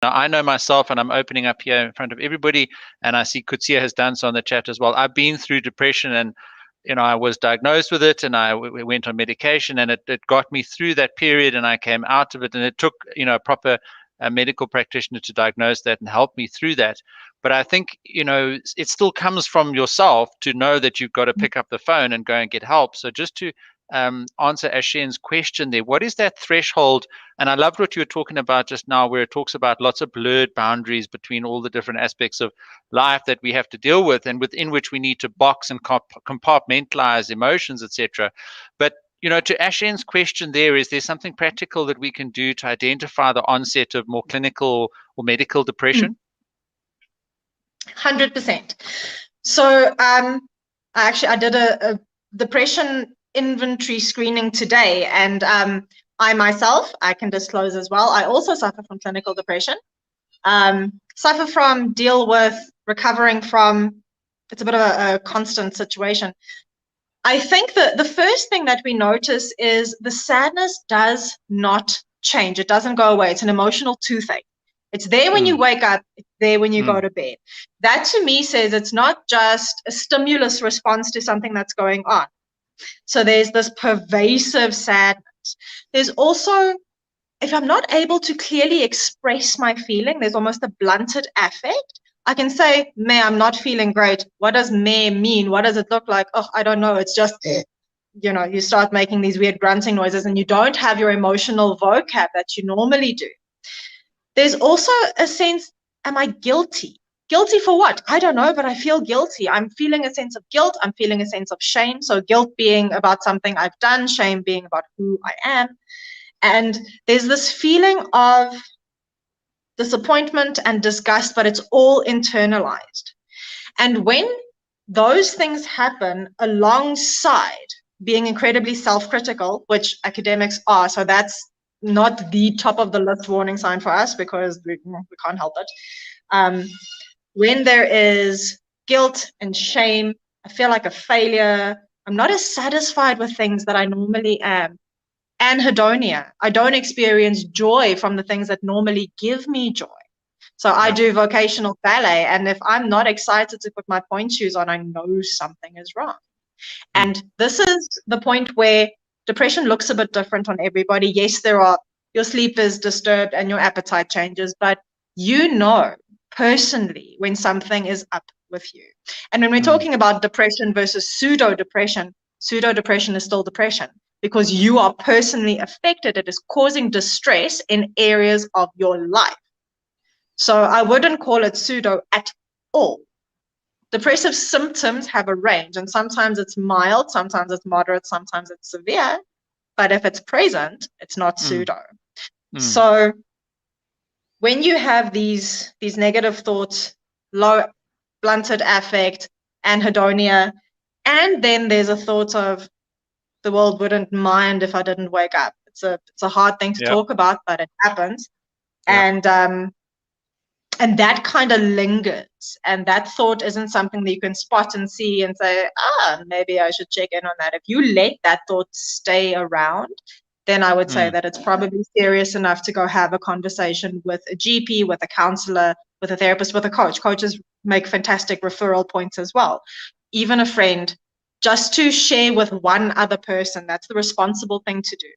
Now, I know myself, and I'm opening up here in front of everybody, and I see Kutsia has done so on the chat as well. I've been through depression, and I was diagnosed with it, and I went on medication, and it got me through that period, and I came out of it, and it took a proper medical practitioner to diagnose that and help me through that. But I think it still comes from yourself to know that you've got to pick up the phone and go and get help. So just to answer Ashen's question there, what is that threshold? And I loved what you were talking about just now, where it talks about lots of blurred boundaries between all the different aspects of life that we have to deal with, and within which we need to box and compartmentalize emotions, etc. But to Ashen's question there, is there something practical that we can do to identify the onset of more clinical or medical depression? 100%. So I did a depression inventory screening today, and I myself, I can disclose as well, I also suffer from clinical depression. Suffer from, deal with, recovering from. It's a bit of a constant situation. I think that the first thing that we notice is the sadness does not change. It doesn't go away. It's an emotional toothache. It's there when you wake up, it's there when you go to bed. That to me says it's not just a stimulus response to something that's going on. So there's this pervasive sadness. There's also, if I'm not able to clearly express my feeling, there's almost a blunted affect. I can say, meh, I'm not feeling great. What does meh mean? What does it look like? Oh, I don't know. It's just, you start making these weird grunting noises, and you don't have your emotional vocab that you normally do. There's also a sense, am I guilty? Guilty for what? I don't know, but I feel guilty. I'm feeling a sense of guilt. I'm feeling a sense of shame. So guilt being about something I've done, shame being about who I am. And there's this feeling of disappointment and disgust, but it's all internalized. And when those things happen alongside being incredibly self-critical, which academics are, so that's not the top of the list warning sign for us because we can't help it. When there is guilt and shame, I feel like a failure. I'm not as satisfied with things that I normally am. Anhedonia. I don't experience joy from the things that normally give me joy. So I do vocational ballet, and if I'm not excited to put my pointe shoes on, I know something is wrong. And this is the point where depression looks a bit different on everybody. Yes, your sleep is disturbed and your appetite changes, but personally when something is up with you. And when we're talking about depression versus pseudo-depression is still depression because you are personally affected. It is causing distress in areas of your life. So I wouldn't call it pseudo at all. Depressive symptoms have a range, and sometimes it's mild, sometimes it's moderate, sometimes it's severe. But if it's present, it's not pseudo. So when you have these negative thoughts, low blunted affect, anhedonia, and then there's a thought of the world wouldn't mind if I didn't wake up. It's a hard thing to talk about, but it happens. And that kind of lingers, and that thought isn't something that you can spot and see and say, maybe I should check in on that. If you let that thought stay around, then I would say that it's probably serious enough to go have a conversation with a GP, with a counselor, with a therapist, with a coach. Coaches make fantastic referral points as well. Even a friend, just to share with one other person. That's the responsible thing to do.